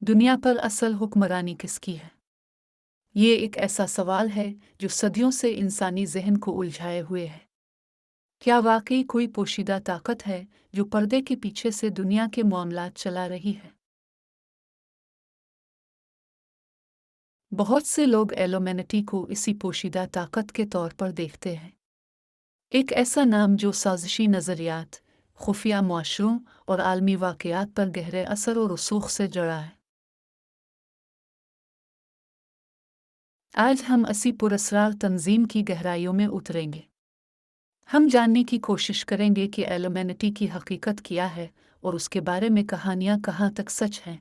दुनिया पर असल हुक्मरानी किसकी है? ये एक ऐसा सवाल है जो सदियों से इंसानी जहन को उलझाए हुए है। क्या वाकई कोई पोशीदा ताकत है जो पर्दे के पीछे से दुनिया के मामलात चला रही है? बहुत से लोग एलोमेनिटी को इसी पोशीदा ताकत के तौर पर देखते हैं। एक ऐसा नाम जो साजिशी नज़रियात, खुफिया मुआशरों और आलमी वाक़यात पर गहरे असर और रसूख से जुड़ा है। आज हम इसी पुरस्रार तंजीम की गहराइयों में उतरेंगे। हम जानने की कोशिश करेंगे कि एलोमेनिटी की हकीकत क्या है और उसके बारे में कहानियाँ कहाँ तक सच हैं।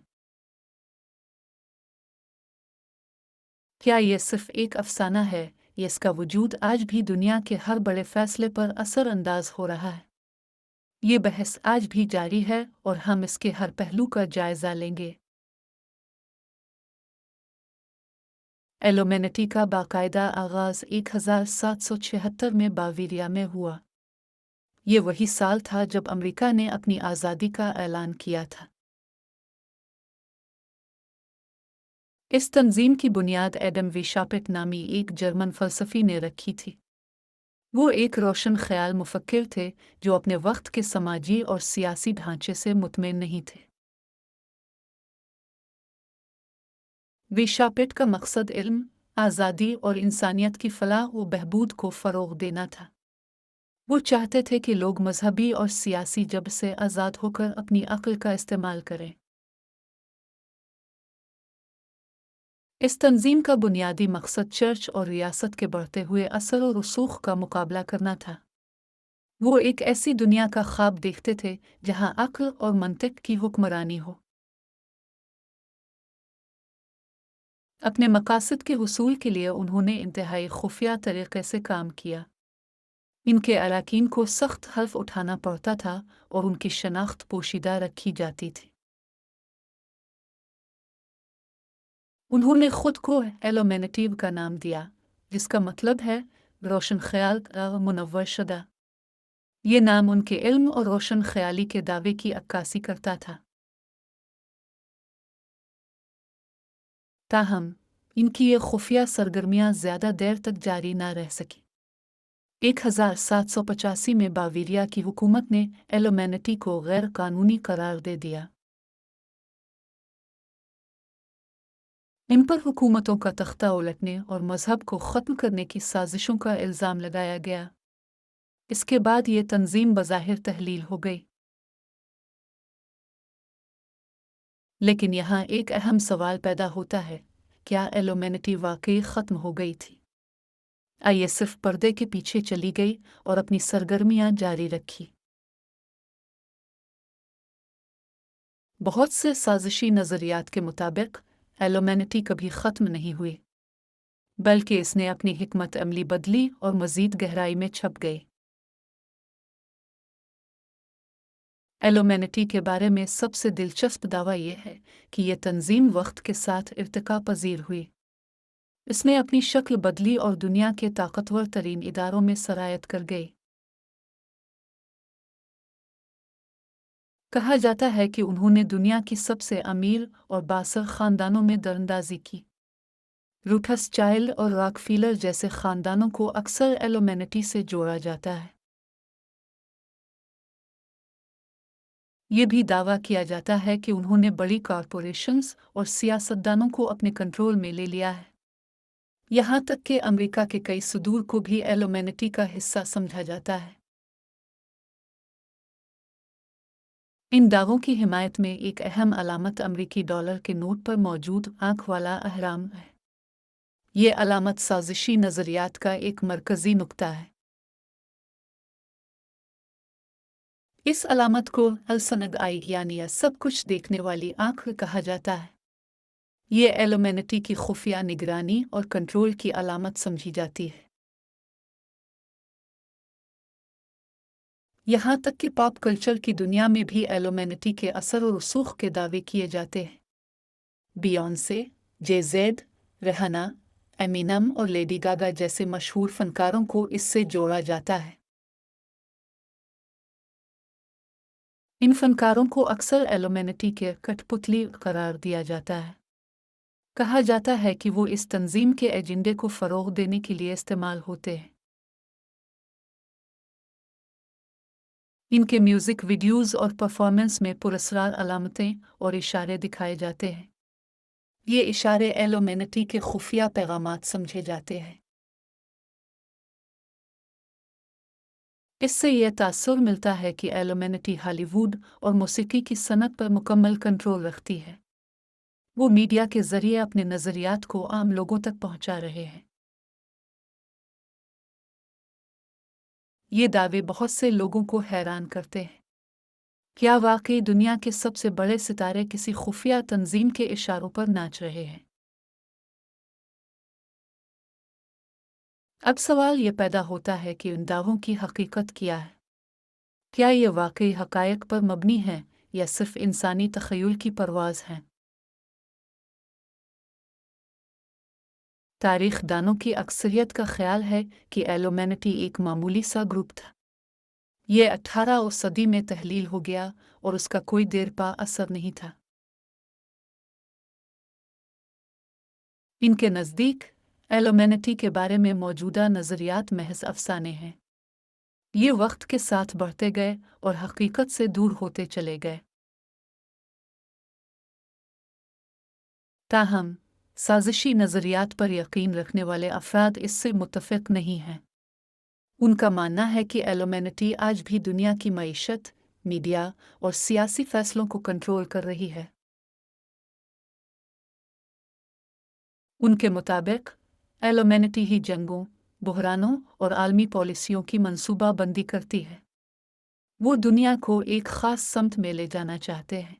क्या ये सिर्फ एक अफसाना है या इसका वजूद आज भी दुनिया के हर बड़े फैसले पर असर अंदाज हो रहा है? ये बहस आज भी जारी है और हम इसके हर पहलू का जायजा लेंगे। एलोमेनिटी का बाकायदा आगाज़ 1776 में बाविरिया में हुआ। ये वही साल था जब अमेरिका ने अपनी आज़ादी का ऐलान किया था। इस तंजीम की बुनियाद एडम वेशापेट नामी एक जर्मन फ़लसफ़ी ने रखी थी। वो एक रोशन ख़याल मुफ़क्किर थे जो अपने वक्त के समाजी और सियासी ढांचे से मुतमिन नहीं थे। वेशापेट का मकसद इल्म, आज़ादी और इंसानियत की फ़लाह व बहबूद को फ़रोग़ देना था। वो चाहते थे कि लोग मजहबी और सियासी जबर से आज़ाद होकर अपनी अक्ल का इस्तेमाल करें। इस तंजीम का बुनियादी मकसद चर्च और रियासत के बढ़ते हुए असर और रसूख का मुकाबला करना था। वो एक ऐसी दुनिया का ख्वाब देखते थे जहाँ अक्ल और मंतिक की हुक्मरानी हो। अपने मकासद के हुसूल के लिए उन्होंने इंतहाई खुफिया तरीके से काम किया। इनके अराकीन को सख्त हल्फ उठाना पड़ता था और उनकी शनाख्त पोशीदा रखी जाती थी। उन्होंने खुद को एलोमेनेटिव का नाम दिया, जिसका मतलब है रोशन ख्याल का मुनव्वर शुदा। ये नाम उनके इल्म और रोशन ख्याली के दावे की अक्कासी करता था। ताहम इनकी ये खुफिया सरगर्मियाँ ज़्यादा देर तक जारी न रह सकी। 1785 में बाविरिया की हुकूमत ने एलोमेनिटी को गैर कानूनी करार दे दिया। इन पर हुकूमतों का तख्ता उलटने और मजहब को ख़त्म करने की साजिशों का इल्ज़ाम लगाया गया। इसके बाद ये तंजीम बज़ाहिर तहलील हो गई। लेकिन यहाँ एक अहम सवाल पैदा होता है, क्या एलोमेनिटी वाकई ख़त्म हो गई थी? आइए सिर्फ पर्दे के पीछे चली गई और अपनी सरगर्मियाँ जारी रखी। बहुत से साजिशी नज़रियात के मुताबिक एलोमेनिटी कभी ख़त्म नहीं हुई, बल्कि इसने अपनी हिकमत अमली बदली और मज़ीद गहराई में छप गई। एलोमेनिटी के बारे में सबसे दिलचस्प दावा यह है कि यह तंजीम वक्त के साथ इर्तिका पजीर हुई। इसने अपनी शक्ल बदली और दुनिया के ताकतवर तरीन इदारों में सरायत कर गई। कहा जाता है कि उन्होंने दुनिया की सबसे अमीर और बासर ख़ानदानों में दरअंदाजी की। रूथस्चाइल्ड और रॉकफीलर जैसे ख़ानदानों को अक्सर एलोमेनिटी से जोड़ा जाता है। ये भी दावा किया जाता है कि उन्होंने बड़ी कॉरपोरेशंस और सियासतदानों को अपने कंट्रोल में ले लिया है। यहाँ तक कि अमेरिका के कई सुदूर को भी एलोमेनिटी का हिस्सा समझा जाता है। इन दावों की हिमायत में एक अहम अलामत अमेरिकी डॉलर के नोट पर मौजूद आंख वाला अहराम है। ये अलामत साजिशी नज़रियात का एक मरकज़ी नुक्ता है। इस अलामत को अलसनद आई यानी सब कुछ देखने वाली आंख कहा जाता है। ये एलोमेनिटी की खुफिया निगरानी और कंट्रोल की अलामत समझी जाती है। यहाँ तक कि पॉप कल्चर की दुनिया में भी एलोमेनिटी के असर और रसूख के दावे किए जाते हैं। बियॉन्से, जे-ज़ेड, रिहाना, एमिनम और लेडी गागा जैसे मशहूर फनकारों को इससे जोड़ा जाता है। इन फनकारों को अक्सर एल्यूमिनेटी के कठपुतली करार दिया जाता है। कहा जाता है कि वो इस तंजीम के एजेंडे को फ़रोग़ देने के लिए इस्तेमाल होते हैं। इनके म्यूज़िक वीडियोज़ और परफॉर्मेंस में पुरस्कार अलामतें और इशारे दिखाए जाते हैं। ये इशारे एल्यूमिनेटी के खुफिया पैगामात समझे जाते हैं। इससे यह तासुर मिलता है कि एल्यूमिनेटी हॉलीवुड और मौसीकी की सनत पर मुकम्मल कंट्रोल रखती है। वो मीडिया के ज़रिए अपने नज़रियात को आम लोगों तक पहुंचा रहे हैं। ये दावे बहुत से लोगों को हैरान करते हैं। क्या वाकई दुनिया के सबसे बड़े सितारे किसी खुफिया तंजीम के इशारों पर नाच रहे हैं? अब सवाल ये पैदा होता है कि इन दावों की हकीकत क्या है? क्या ये वाकई हकायक पर मबनी है या सिर्फ इंसानी तख़य्युल की परवाज़ है? तारीख दानों की अक्सरियत का ख्याल है कि एल्यूमिनेटी एक मामूली सा ग्रुप था। ये 18वीं सदी में तहलील हो गया और उसका कोई देर पा असर नहीं था। इनके नज़दीक एल्यूमिनेटी के बारे में मौजूदा नज़रियात महज अफसाने हैं। ये वक्त के साथ बढ़ते गए और हकीकत से दूर होते चले गए। ताहम साजिशी नज़रियात पर यकीन रखने वाले अफराद इससे मुत्तफ़िक़ नहीं हैं। उनका मानना है कि एल्यूमिनेटी आज भी दुनिया की मईशत, मीडिया और सियासी फैसलों को कंट्रोल कर रही है। उनके मुताबिक एल्यूमिनेटी ही जंगों, बहरानों और आलमी पॉलिसियों की मंसूबा बंदी करती है। वो दुनिया को एक ख़ास समत में ले जाना चाहते हैं।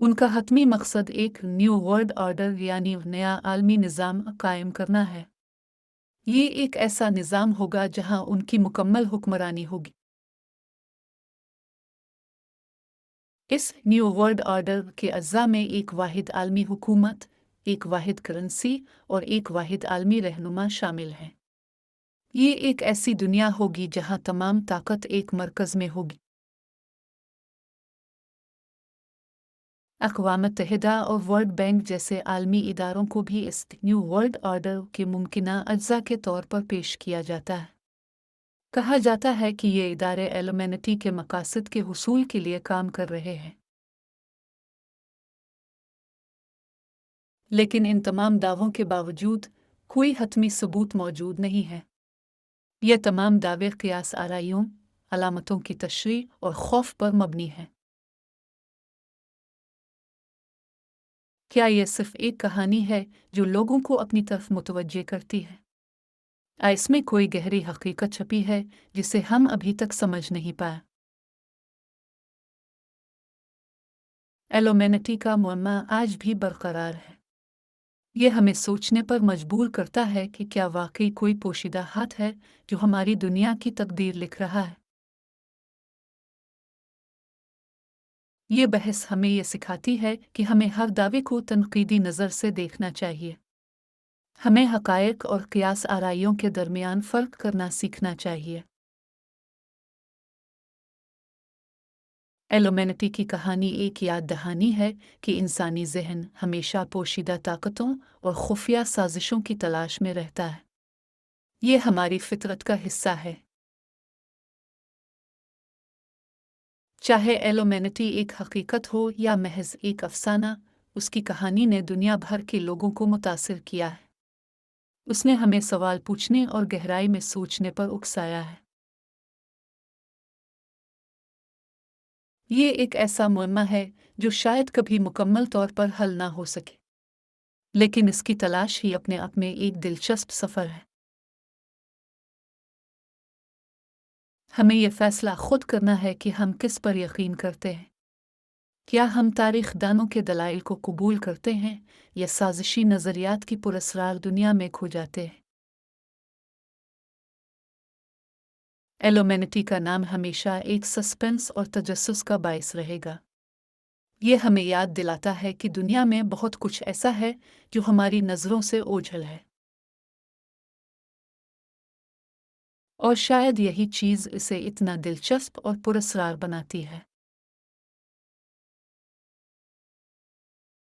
उनका हतमी मकसद एक न्यू वर्ल्ड ऑर्डर यानी नया आलमी निज़ाम कायम करना है। ये एक ऐसा निज़ाम होगा जहां उनकी मुकम्मल हुक्मरानी होगी। इस न्यू वर्ल्ड ऑर्डर के अज़्ज़ा में एक वाहिद आलमी हुकूमत, एक वाहिद करेंसी और एक वाहिद आलमी रहनुमा शामिल हैं। ये एक ऐसी दुनिया होगी जहां तमाम ताकत एक मरकज़ में होगी। अक़वाम मुत्तहिदा और वर्ल्ड बैंक जैसे आलमी इदारों को भी इस न्यू वर्ल्ड ऑर्डर के मुमकिना अज्जा के तौर पर पेश किया जाता है। कहा जाता है कि ये इदारे एल्यूमिनेटी के मकासद के हुसूल के लिए काम कर रहे हैं। लेकिन इन तमाम दावों के बावजूद कोई हतमी सबूत मौजूद नहीं है। ये तमाम दावे क़ियास आराइयों, अलामतों की तशरीह और खौफ पर मबनी हैं। क्या ये सिर्फ एक कहानी है जो लोगों को अपनी तरफ मुतवज्जे करती है? इसमें कोई गहरी हकीकत छुपी है जिसे हम अभी तक समझ नहीं पाए? एल्यूमिनेटी का मुअम्मा आज भी बरकरार है। ये हमें सोचने पर मजबूर करता है कि क्या वाकई कोई पोशीदा हाथ है जो हमारी दुनिया की तकदीर लिख रहा है। ये बहस हमें ये सिखाती है कि हमें हर दावे को तनकीदी नज़र से देखना चाहिए। हमें हकायक और क़ियास आराइयों के दरमियान फ़र्क करना सीखना चाहिए। एल्यूमिनेटी की कहानी एक याद दहानी है कि इंसानी ज़हन हमेशा पोशीदा ताकतों और खुफिया साजिशों की तलाश में रहता है। ये हमारी फितरत का हिस्सा है। चाहे एल्यूमिनेटी एक हकीकत हो या महज एक अफसाना, उसकी कहानी ने दुनिया भर के लोगों को मुतासिर किया है। उसने हमें सवाल पूछने और गहराई में सोचने पर उकसाया है। ये एक ऐसा मुअम्मा है जो शायद कभी मुकम्मल तौर पर हल ना हो सके, लेकिन इसकी तलाश ही अपने आप में एक दिलचस्प सफ़र है। हमें यह फ़ैसला खुद करना है कि हम किस पर यकीन करते हैं। क्या हम तारीख दानों के दलाइल को कबूल करते हैं या साजिशी नज़रियात की पुरस्रार दुनिया में खो जाते हैं? एल्यूमिनेटी का नाम हमेशा एक सस्पेंस और तजस्सुस का बायस रहेगा। ये हमें याद दिलाता है कि दुनिया में बहुत कुछ ऐसा है जो हमारी नज़रों से ओझल है اور شاید یہی چیز اسے اتنا دلچسپ اور پراسرار بناتی ہے۔